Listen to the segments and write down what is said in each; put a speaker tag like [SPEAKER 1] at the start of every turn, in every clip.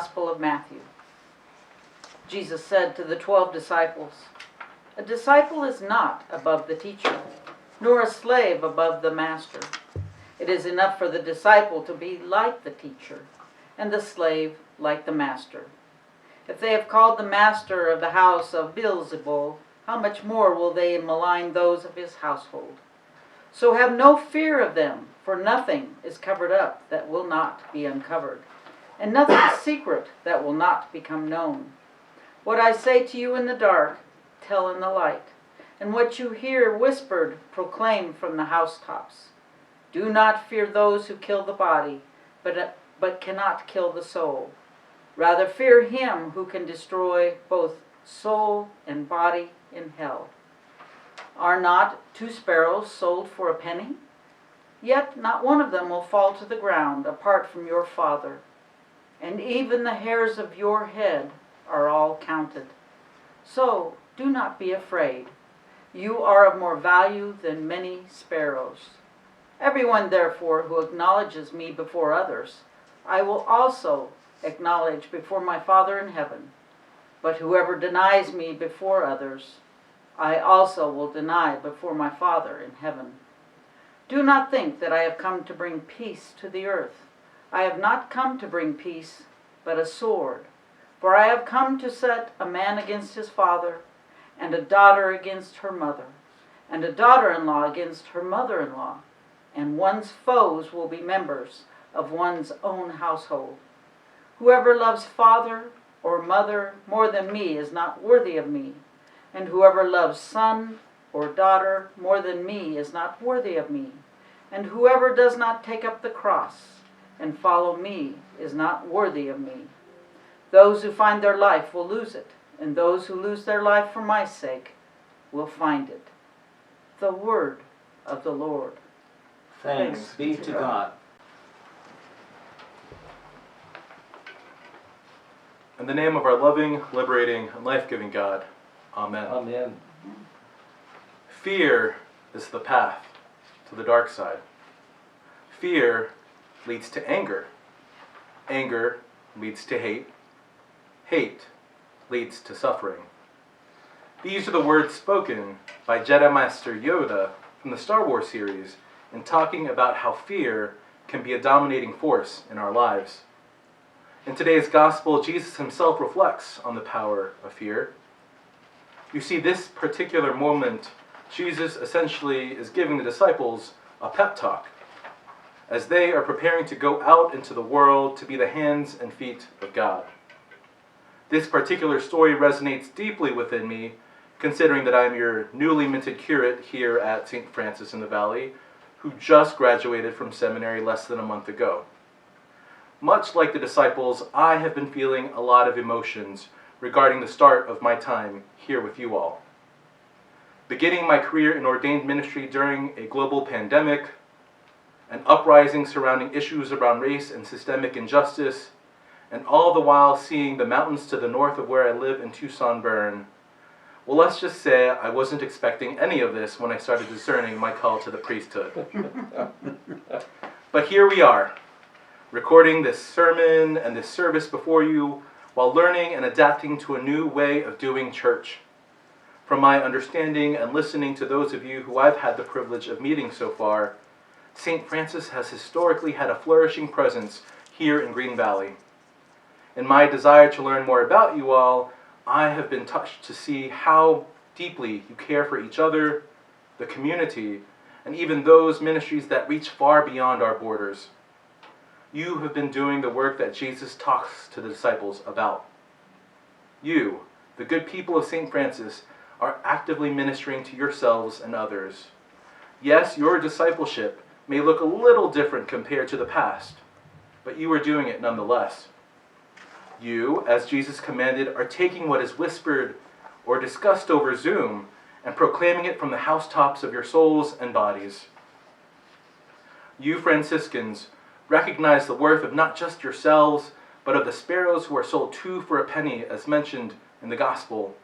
[SPEAKER 1] Gospel of Matthew. Jesus said to the 12 disciples, "A disciple is not above the teacher, nor a slave above the master. It is enough for the disciple to be like the teacher, and the slave like the master. If they have called the master of the house of Beelzebul, how much more will they malign those of his household? So have no fear of them, for nothing is covered up that will not be uncovered, and nothing secret that will not become known. What I say to you in the dark, tell in the light, and what you hear whispered, proclaim from the housetops. Do not fear those who kill the body, but cannot kill the soul. Rather fear him who can destroy both soul and body in hell. Are not 2 sparrows sold for a penny? Yet not one of them will fall to the ground apart from your Father. And even the hairs of your head are all counted. So do not be afraid. You are of more value than many sparrows. Everyone, therefore, who acknowledges me before others, I will also acknowledge before my Father in heaven. But whoever denies me before others, I also will deny before my Father in heaven. Do not think that I have come to bring peace to the earth. I have not come to bring peace, but a sword. For I have come to set a man against his father, and a daughter against her mother, and a daughter-in-law against her mother-in-law, and one's foes will be members of one's own household. Whoever loves father or mother more than me is not worthy of me, and whoever loves son or daughter more than me is not worthy of me, and whoever does not take up the cross and follow me is not worthy of me. Those who find their life will lose it, and those who lose their life for my sake will find it." The word of the Lord.
[SPEAKER 2] Thanks be to God.
[SPEAKER 3] In the name of our loving, liberating, and life-giving God, Amen.
[SPEAKER 2] Amen.
[SPEAKER 3] Fear is the path to the dark side. Fear leads to anger. Anger leads to hate. Hate leads to suffering. These are the words spoken by Jedi Master Yoda from the Star Wars series in talking about how fear can be a dominating force in our lives. In today's gospel, Jesus himself reflects on the power of fear. You see, this particular moment, Jesus essentially is giving the disciples a pep talk as they are preparing to go out into the world to be the hands and feet of God. This particular story resonates deeply within me, considering that I'm your newly minted curate here at St. Francis in the Valley, who just graduated from seminary less than a month ago. Much like the disciples, I have been feeling a lot of emotions regarding the start of my time here with you all. Beginning my career in ordained ministry during a global pandemic, an uprising surrounding issues around race and systemic injustice, and all the while seeing the mountains to the north of where I live in Tucson burn. Well, let's just say I wasn't expecting any of this when I started discerning my call to the priesthood. But here we are, recording this sermon and this service before you while learning and adapting to a new way of doing church. From my understanding and listening to those of you who I've had the privilege of meeting so far, St. Francis has historically had a flourishing presence here in Green Valley. In my desire to learn more about you all, I have been touched to see how deeply you care for each other, the community, and even those ministries that reach far beyond our borders. You have been doing the work that Jesus talks to the disciples about. You, the good people of St. Francis, are actively ministering to yourselves and others. Yes, your discipleship may look a little different compared to the past, but you are doing it nonetheless. You, as Jesus commanded, are taking what is whispered or discussed over Zoom and proclaiming it from the housetops of your souls and bodies. You Franciscans recognize the worth of not just yourselves, but of the sparrows who are sold 2 for a penny, as mentioned in the gospel.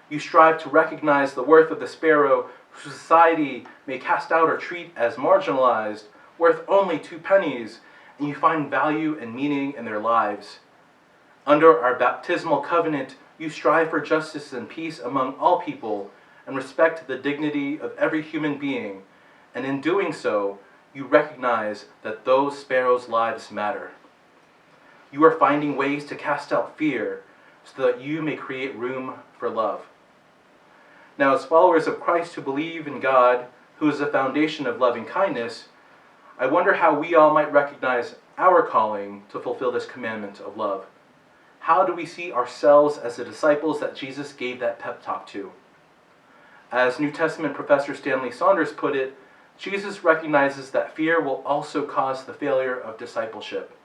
[SPEAKER 3] You strive to recognize the worth of the sparrow who society may cast out or treat as marginalized, worth only 2 pennies, and you find value and meaning in their lives. Under our baptismal covenant, you strive for justice and peace among all people and respect the dignity of every human being, and in doing so, you recognize that those sparrows' lives matter. You are finding ways to cast out fear so that you may create room for love. Now, as followers of Christ who believe in God, who is the foundation of loving kindness, I wonder how we all might recognize our calling to fulfill this commandment of love. How do we see ourselves as the disciples that Jesus gave that pep talk to? As New Testament professor Stanley Saunders put it, Jesus recognizes that fear will also cause the failure of discipleship.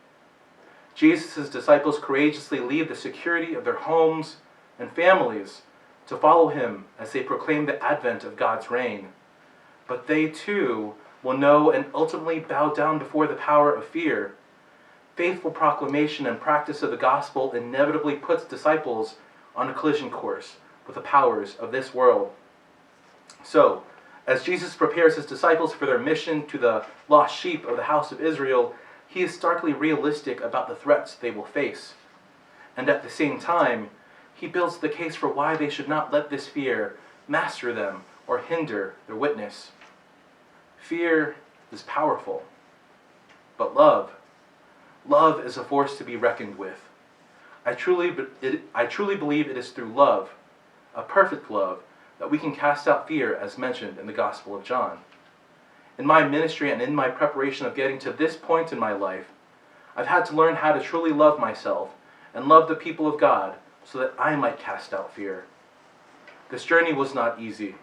[SPEAKER 3] Jesus' disciples courageously leave the security of their homes and families to follow him as they proclaim the advent of God's reign. But they too will know and ultimately bow down before the power of fear. Faithful proclamation and practice of the gospel inevitably puts disciples on a collision course with the powers of this world. So, as Jesus prepares his disciples for their mission to the lost sheep of the house of Israel, he is starkly realistic about the threats they will face. And at the same time, he builds the case for why they should not let this fear master them or hinder their witness. Fear is powerful, but love is a force to be reckoned with. I truly believe it is through love, a perfect love, that we can cast out fear as mentioned in the Gospel of John. In my ministry and in my preparation of getting to this point in my life, I've had to learn how to truly love myself and love the people of God so that I might cast out fear. This journey was not easy.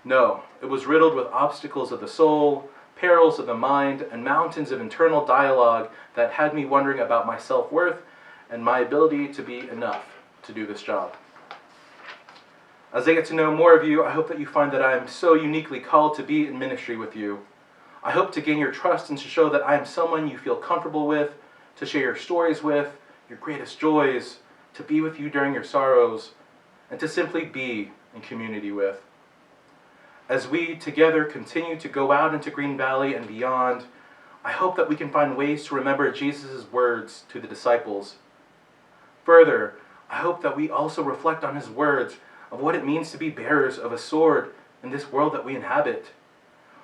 [SPEAKER 3] No, it was riddled with obstacles of the soul, perils of the mind, and mountains of internal dialogue that had me wondering about my self-worth and my ability to be enough to do this job. As I get to know more of you, I hope that you find that I am so uniquely called to be in ministry with you. I hope to gain your trust and to show that I am someone you feel comfortable with, to share your stories with, your greatest joys, to be with you during your sorrows, and to simply be in community with. As we together continue to go out into Green Valley and beyond, I hope that we can find ways to remember Jesus' words to the disciples. Further, I hope that we also reflect on his words of what it means to be bearers of a sword in this world that we inhabit.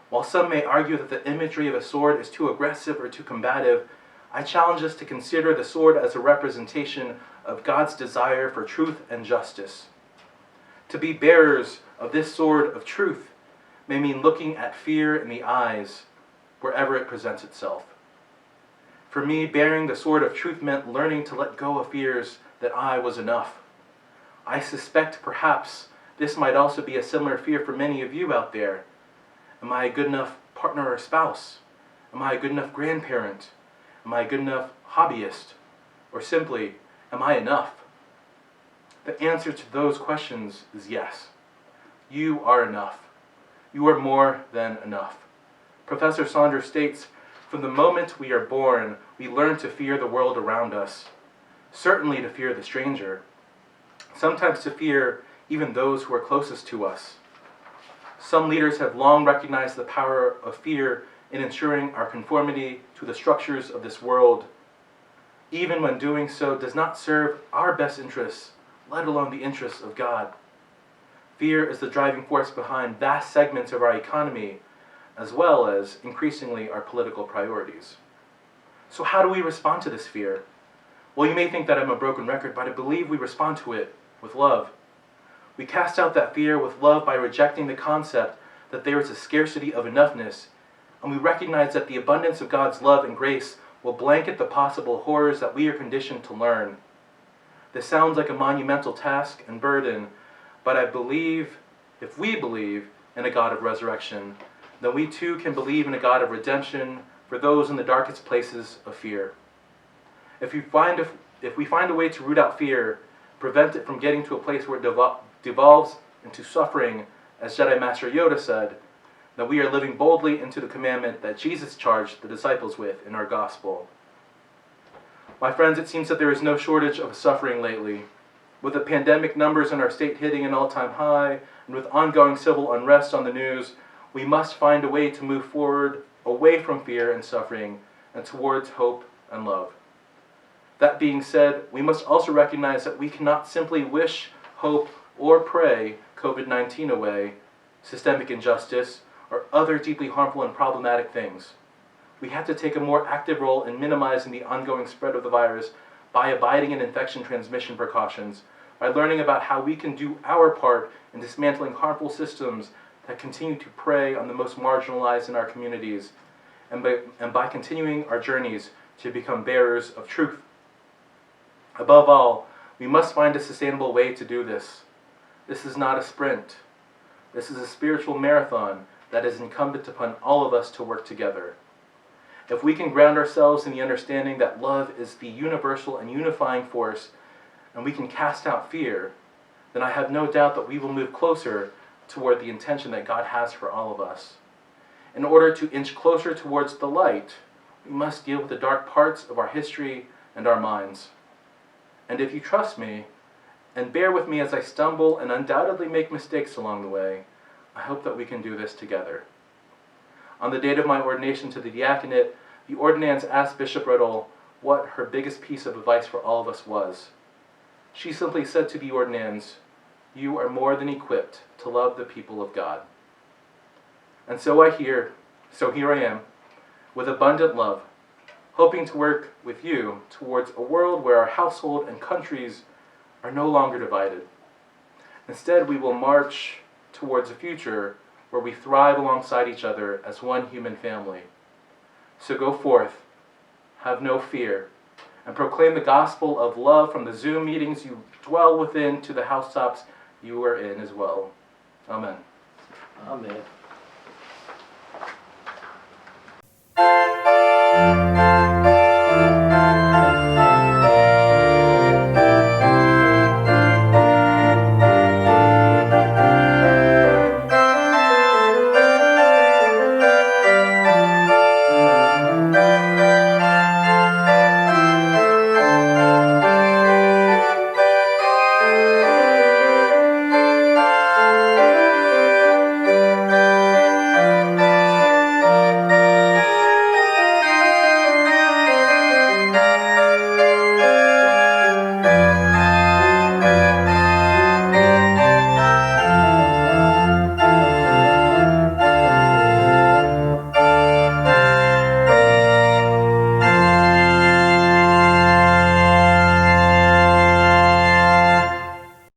[SPEAKER 3] While some may argue that the imagery of a sword is too aggressive or too combative, I challenge us to consider the sword as a representation of God's desire for truth and justice. To be bearers of this sword of truth may mean looking at fear in the eyes wherever it presents itself. For me, bearing the sword of truth meant learning to let go of fears that I was enough. I suspect perhaps this might also be a similar fear for many of you out there. Am I a good enough partner or spouse? Am I a good enough grandparent? Am I a good enough hobbyist? Or simply, am I enough? The answer to those questions is yes. You are enough. You are more than enough. Professor Saunders states, from the moment we are born, we learn to fear the world around us. Certainly to fear the stranger. Sometimes to fear even those who are closest to us. Some leaders have long recognized the power of fear in ensuring our conformity to the structures of this world, even when doing so does not serve our best interests, let alone the interests of God. Fear is the driving force behind vast segments of our economy, as well as, increasingly, our political priorities. So how do we respond to this fear? Well, you may think that I'm a broken record, but I believe we respond to it with love. We cast out that fear with love by rejecting the concept that there is a scarcity of enoughness, and we recognize that the abundance of God's love and grace will blanket the possible horrors that we are conditioned to learn. This sounds like a monumental task and burden, but I believe, if we believe in a God of resurrection, then we too can believe in a God of redemption for those in the darkest places of fear. If we find a way to root out fear, prevent it from getting to a place where it devolves into suffering, as Jedi Master Yoda said, then we are living boldly into the commandment that Jesus charged the disciples with in our gospel. My friends, it seems that there is no shortage of suffering lately. With the pandemic numbers in our state hitting an all-time high, and with ongoing civil unrest on the news, we must find a way to move forward away from fear and suffering and towards hope and love. That being said, we must also recognize that we cannot simply wish, hope, or pray COVID-19 away, systemic injustice, or other deeply harmful and problematic things. We have to take a more active role in minimizing the ongoing spread of the virus by abiding in infection transmission precautions, by learning about how we can do our part in dismantling harmful systems that continue to prey on the most marginalized in our communities, and by continuing our journeys to become bearers of truth. Above all, we must find a sustainable way to do this. This is not a sprint. This is a spiritual marathon that is incumbent upon all of us to work together. If we can ground ourselves in the understanding that love is the universal and unifying force, and we can cast out fear, then I have no doubt that we will move closer toward the intention that God has for all of us. In order to inch closer towards the light, we must deal with the dark parts of our history and our minds. And if you trust me, and bear with me as I stumble and undoubtedly make mistakes along the way, I hope that we can do this together. On the date of my ordination to the diaconate, the ordinands asked Bishop Riddle what her biggest piece of advice for all of us was. She simply said to the ordinands, "You are more than equipped to love the people of God." And so here I am, with abundant love, hoping to work with you towards a world where our household and countries are no longer divided. Instead, we will march towards a future where we thrive alongside each other as one human family. So go forth, have no fear, and proclaim the gospel of love from the Zoom meetings you dwell within to the housetops you are in as well. Amen.
[SPEAKER 2] Amen.